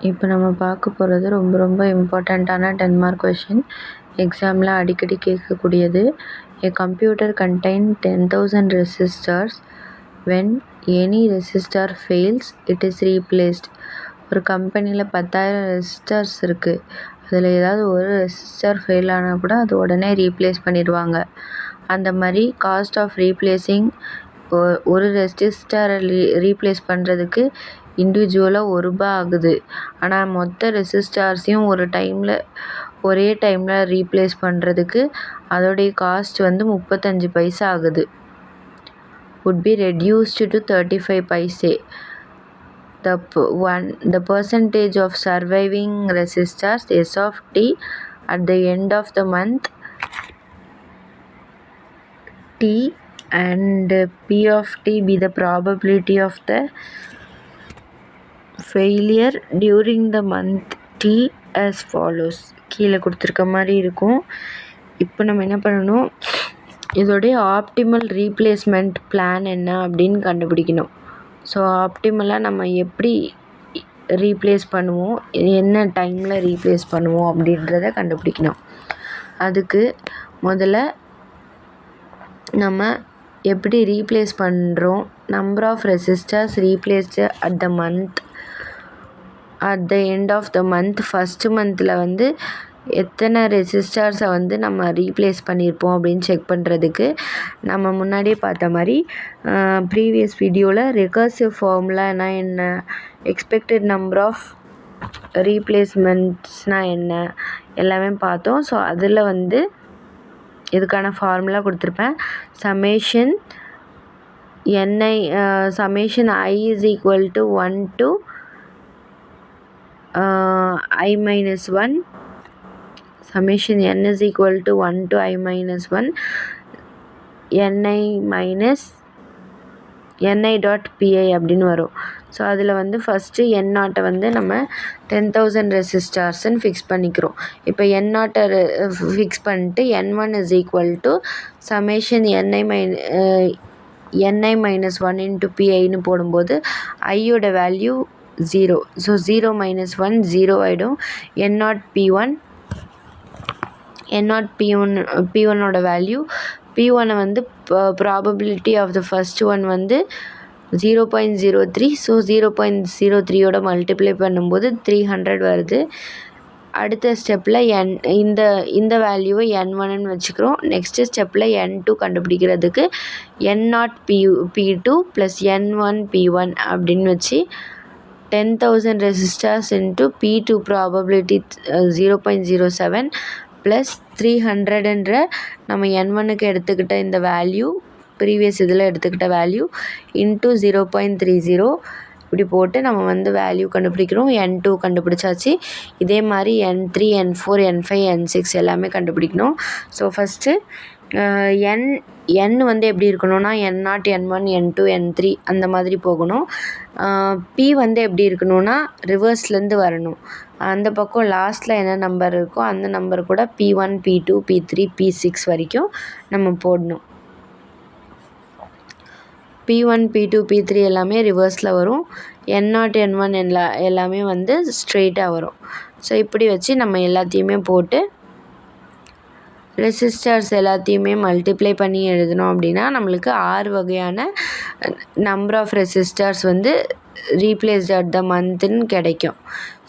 இப்போ நம்ம பார்க்க போகிறது ரொம்ப ரொம்ப இம்பார்ட்டண்ட்டான 10 மார்க் கொஷின். எக்ஸாமில் அடிக்கடி கேட்கக்கூடியது. A computer contain 10,000 resistors. When any resistor fails, it is replaced. ஒரு கம்பெனியில் 10,000 ரெசிஸ்டர்ஸ் இருக்குது. அதில் ஏதாவது ஒரு ரெசிஸ்டர் ஃபெயில் ஆனால் கூட அது உடனே ரீப்ளேஸ் பண்ணிடுவாங்க. அந்த மாதிரி காஸ்ட் ஆஃப் ரீப்ளேஸிங் ஒரு ரெசிஸ்டரை ரீப்ளேஸ் பண்ணுறதுக்கு இண்டிவிஜுவலாக ₹1 ஆகுது. ஆனால் மொத்த ரெசிஸ்டார்ஸையும் ஒரே டைமில் ரீப்ளேஸ் பண்ணுறதுக்கு அதோடைய காஸ்ட் வந்து 35 பைசா ஆகுது. would be reduced to 35 paise. The percentage of surviving resistors S of t at the end of the month t and P of t be the probability of the failure during the month t as follows. கீழே கொடுத்துருக்க மாதிரி இருக்கும். இப்போ நம்ம என்ன பண்ணணும், இதோடைய optimal replacement plan என்ன அப்படின்னு கண்டுபிடிக்கணும். ஸோ ஆப்டிமலாக நம்ம எப்படி ரீப்ளேஸ் பண்ணுவோம், என்ன டைமில் ரீப்ளேஸ் பண்ணுவோம் அப்படின்றத கண்டுபிடிக்கணும். அதுக்கு முதல்ல நம்ம எப்படி ரீப்ளேஸ் பண்ணுறோம், number of resistors replaced at the end of the month. First மந்தில் வந்து எத்தனை ரெசிஸ்டர்ஸை வந்து நம்ம ரீப்ளேஸ் பண்ணியிருப்போம் அப்படின்னு செக் பண்ணுறதுக்கு நம்ம முன்னாடியே பார்த்த மாதிரி ப்ரீவியஸ் வீடியோவில் ரெகர்சிவ் ஃபார்முலானா என்ன, எக்ஸ்பெக்டட் நம்பர் ஆஃப் ரீப்ளேஸ்மெண்ட்ஸ்னால் என்ன எல்லாமே பார்த்தோம். ஸோ அதில் வந்து இதுக்கான ஃபார்முலா கொடுத்துருப்பேன். Summation i is equal to 1 to i minus 1. Summation n is equal to 1 to i minus 1 ni minus ni dot pi அப்படின்னு வரும். ஸோ அதில் வந்து ஃபஸ்ட்டு n0 வந்து நம்ம 10,000 ரெசிஸ்டார்ஸ்ன்னு ஃபிக்ஸ் பண்ணிக்கிறோம். இப்போ n0 ஃபிக்ஸ் பண்ணிட்டு n1 is equal to summation ni minus 1 into piன்னு போடும்போது ஐயோட வேல்யூ 0. ஸோ 0 minus 1 0 ஆகிடும். P1ஓட வேல்யூ P1 வந்து probability of the first one வந்து 0.03. ஸோ 0.03யோட மல்டிப்ளை பண்ணும்போது 300 வருது. அடுத்த ஸ்டெப்பில் இந்த வேல்யூவை n1ன்னு வச்சுக்கிறோம். நெக்ஸ்ட்டு ஸ்டெப்பில் n2 கண்டுபிடிக்கிறதுக்கு n0 P2 plus n1 P1 அப்படின்னு வச்சு 10,000 resistors into P2 probability 0.07 plus 300ன்ற நம்ம n1க்கு எடுத்துக்கிட்ட இந்த வேல்யூ, ப்ரீவியஸ் இதில் எடுத்துக்கிட்ட வேல்யூ இன்ட்டு 0.30 இப்படி போட்டு நம்ம வந்து வேல்யூ கண்டுபிடிக்கிறோம். n2 கண்டுபிடிச்சாச்சு. இதே மாதிரி n3 n4 n5 n6 எல்லாமே கண்டுபிடிக்கணும். ஸோ ஃபஸ்ட்டு n வந்து எப்படி இருக்கணும்னா n0 n1 n2 n3 அந்த மாதிரி போகணும். p வந்து எப்படி இருக்கணும்னா ரிவர்ஸ்லேருந்து வரணும். அந்த பக்கம் லாஸ்ட்டில் என்ன நம்பர் இருக்கோ அந்த நம்பர் கூட P1 P2 P3 P6 வரைக்கும் நம்ம போடணும். P1 P2 P3 எல்லாமே ரிவர்ஸில் வரும். n0 n1 எல்லாமே வந்து ஸ்ட்ரெயிட்டாக வரும். ஸோ இப்படி வச்சு நம்ம எல்லாத்தையுமே போட்டு ரெசிஸ்டர்ஸ் எல்லாத்தையுமே மல்டிப்ளை பண்ணி எழுதணும். அப்படின்னா நம்மளுக்கு 6 வகையான நம்பர் ஆஃப் ரெசிஸ்டர்ஸ் வந்து ரீப்ளேஸ்ட் அட் த மந்த்துன்னு கிடைக்கும்.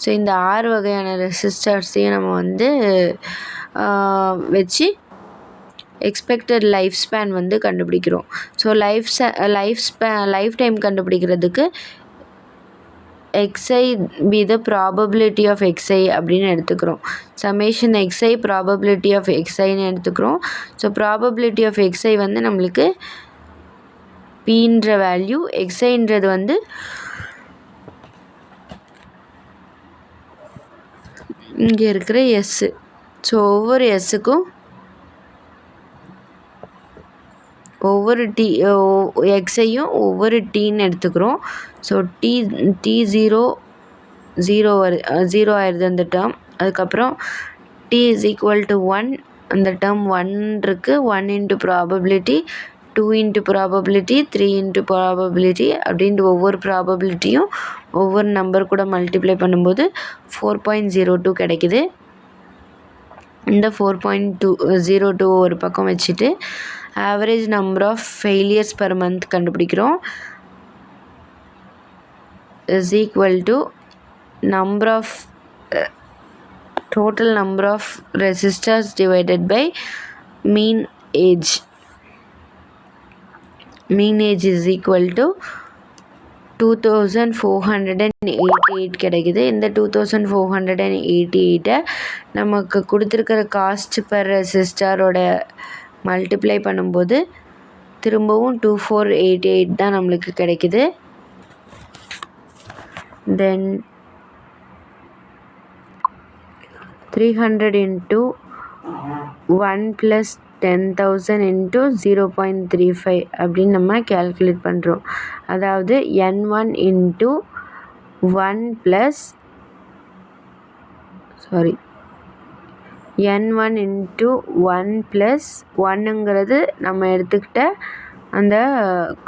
ஸோ இந்த 6 வகையான ரெசிஸ்டர்ஸையும் நம்ம வந்து வச்சு எக்ஸ்பெக்டட் லைஃப் ஸ்பேன் வந்து கண்டுபிடிக்கிறோம். ஸோ லைஃப் டைம் கண்டுபிடிக்கிறதுக்கு xi be the probability of xi அப்படின்னு எடுத்துக்கிறோம். சமேஷன் xi probability of xiன்னு எடுத்துக்கிறோம். ஸோ probability of xi வந்து நம்மளுக்கு pன்ற வேல்யூ, xiன்றது வந்து இங்கே இருக்கிற s. ஸோ ஒவ்வொரு எஸ்ஸுக்கும் ஒவ்வொரு எக்ஸையும் ஒவ்வொரு டீன்னு எடுத்துக்கிறோம். ஸோ டி 0 ஆயிடுது அந்த டேர்ம். அதுக்கப்புறம் t is equal to 1 அந்த டேர்ம் 1 இருக்குது. 1 into probability 2 into probability 3 into probability அப்படின்ட்டு ஒவ்வொரு ப்ராபபிலிட்டியும் ஒவ்வொரு நம்பர் கூட மல்டிப்ளை பண்ணும்போது 4.02 கிடைக்குது. இந்த 4.02 ஒரு பக்கம் வச்சுட்டு average number of failures per month கண்டுபிடிக்கிறோம். Is equal to number of total number of resistors divided by mean age. Mean age is equal to 2488 கிடைக்குது. இந்த 2488 நமக்கு கொடுத்துருக்கிற காஸ்ட் பர் ரெசிஸ்டரோட மல்டிப்ளை பண்ணும்போது திரும்பவும் 2488 தான் நம்மளுக்கு கிடைக்குது. தென் 300 into 1 plus 10,000 into 0.35 அப்படின்னு நம்ம கேல்குலேட் பண்ணுறோம். அதாவது n1 into 1 plus n1 into 1 plus 1ங்கிறது நம்ம எடுத்துக்கிட்ட அந்த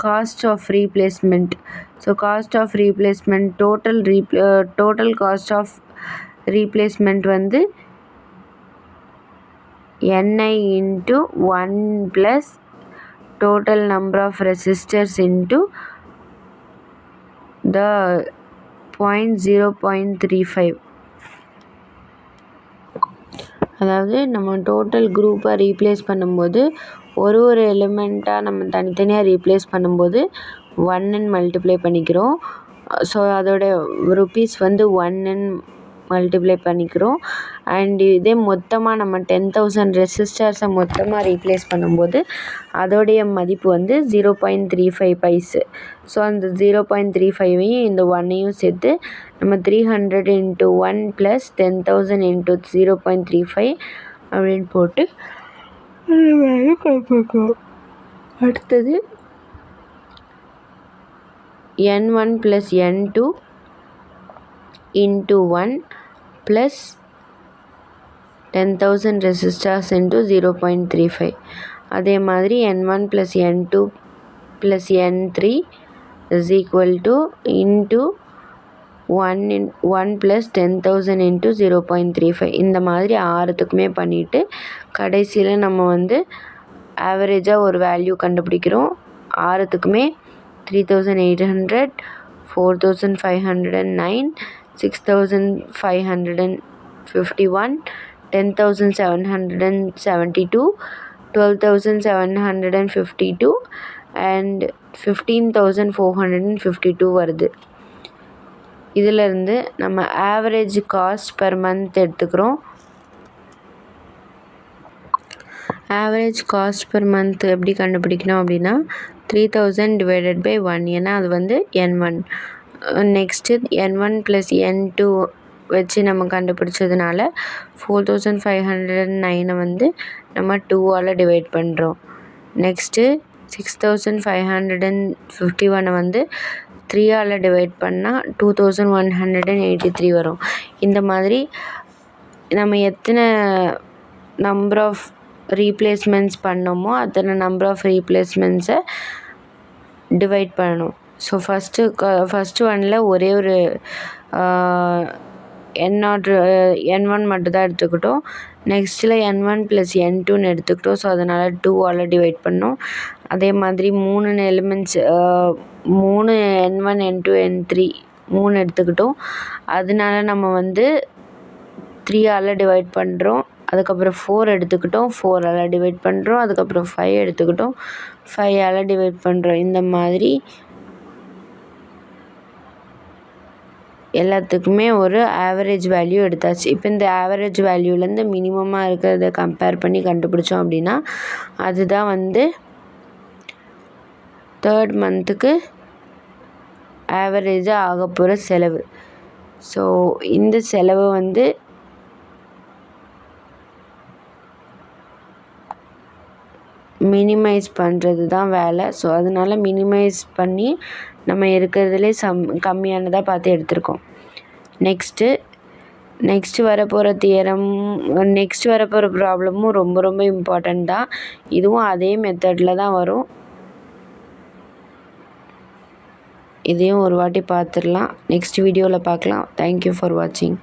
cost of replacement. So cost of replacement total cost of replacement வந்து ni into 1 plus total number of resistors into the 0.35. அதாவது நம்ம டோட்டல் குரூப்பை ரீப்ளேஸ் பண்ணும்போது ஒரு எலிமெண்ட்டாக நம்ம தனித்தனியாக ரீப்ளேஸ் பண்ணும்போது 1ன்னு மல்டிப்ளை பண்ணிக்கிறோம். ஸோ அதோட ருபீஸ் வந்து 1ன்னு மல்டிப்ளை பண்ணிக்கிறோம். அண்ட் இதே மொத்தமாக நம்ம 10,000 ரெசிஸ்டர்ஸை மொத்தமாக ரீப்ளேஸ் பண்ணும்போது அதோடைய மதிப்பு வந்து 0.35 பைசு. ஸோ அந்த 0.35ஐயும் இந்த 1ஐயும் சேர்த்து நம்ம 300 into 1 plus 10,000 into 0.35 அப்படின்னு போட்டு அடுத்தது n1 plus n2 into 1 plus 10,000 resistors into 0.35. அதே மாதிரி n1 plus n2 plus n3 is equal to into 1 plus 10,000 into 0.35. இந்த மாதிரி ஆறுத்துக்குமே பண்ணிவிட்டு கடைசியில் நம்ம வந்து ஆவரேஜாக ஒரு வேல்யூ கண்டுபிடிக்கிறோம். ஆறுத்துக்குமே 3,800, 4,509, 6,551, 10,772, 12,752 and 15,452 வருது. இதிலிருந்து நம்ம ஆவரேஜ் காஸ்ட் பர் மந்த் எடுத்துக்கிறோம். ஆவரேஜ் காஸ்ட் பர் மந்த் எப்படி கண்டுபிடிக்கணும் அப்படின்னா 3,000 டிவைடட் பை 1, ஏன்னா அது வந்து n1. Next n1 plus n2 வச்சு நம்ம கண்டுபிடிச்சதுனால 4,509 வந்து நம்ம 2ஆல் டிவைட் பண்ணுறோம். நெக்ஸ்ட்டு 6,551 வந்து 3ஆல் டிவைட் பண்ணால் 2,183 வரும். இந்த மாதிரி நம்ம எத்தனை நம்பர் ஆஃப் ரீப்ளேஸ்மெண்ட்ஸ் பண்ணோமோ அத்தனை நம்பர் ஆஃப் ரீப்ளேஸ்மெண்ட்ஸை டிவைட் பண்ணணும். ஸோ ஃபஸ்ட்டு ஒன்னில் ஒரே ஒரு n1 மட்டும்தான் எடுத்துக்கிட்டோம். நெக்ஸ்ட்டில் n1 ப்ளஸ் n2ன்னு எடுத்துக்கிட்டோம். ஸோ அதனால் 2ஆல் டிவைட் பண்ணோம். அதே மாதிரி 3 எலிமெண்ட்ஸ் 3 n1 n2 n3 3 எடுத்துக்கிட்டோம். அதனால நம்ம வந்து 3ஆல் டிவைட் பண்ணுறோம். அதுக்கப்புறம் 4 எடுத்துக்கிட்டோம், 4ஆல் டிவைட் பண்ணுறோம். அதுக்கப்புறம் 5 எடுத்துக்கிட்டோம், 5ஆல் டிவைட் பண்ணுறோம். இந்த மாதிரி எல்லாத்துக்குமே ஒரு ஆவரேஜ் வேல்யூ எடுத்தாச்சு. இப்போ இந்த ஆவரேஜ் வேல்யூலேருந்து மினிமமாக இருக்கிறத கம்பேர் பண்ணி கண்டுபிடிச்சோம் அப்படின்னா அதுதான் வந்து 3rd மந்த்துக்கு ஆவரேஜாக ஆக போகிற செலவு. ஸோ இந்த செலவு வந்து மினிமைஸ் பண்ணுறது தான் வேலை. ஸோ அதனால் மினிமைஸ் பண்ணி நம்ம இருக்கிறதுலே கம்மியானதாக பார்த்து எடுத்திருக்கோம். நெக்ஸ்ட்டு வரப்போகிற நெக்ஸ்ட் வரப்போகிற ப்ராப்ளமும் ரொம்ப ரொம்ப இம்பார்ட்டண்ட் தான். இதுவும் அதே மெத்தடில் தான் வரும். இதையும் ஒரு வாட்டி பார்த்துடலாம். நெக்ஸ்ட் வீடியோவில் பார்க்கலாம். தேங்க்யூ ஃபார் வாட்சிங்.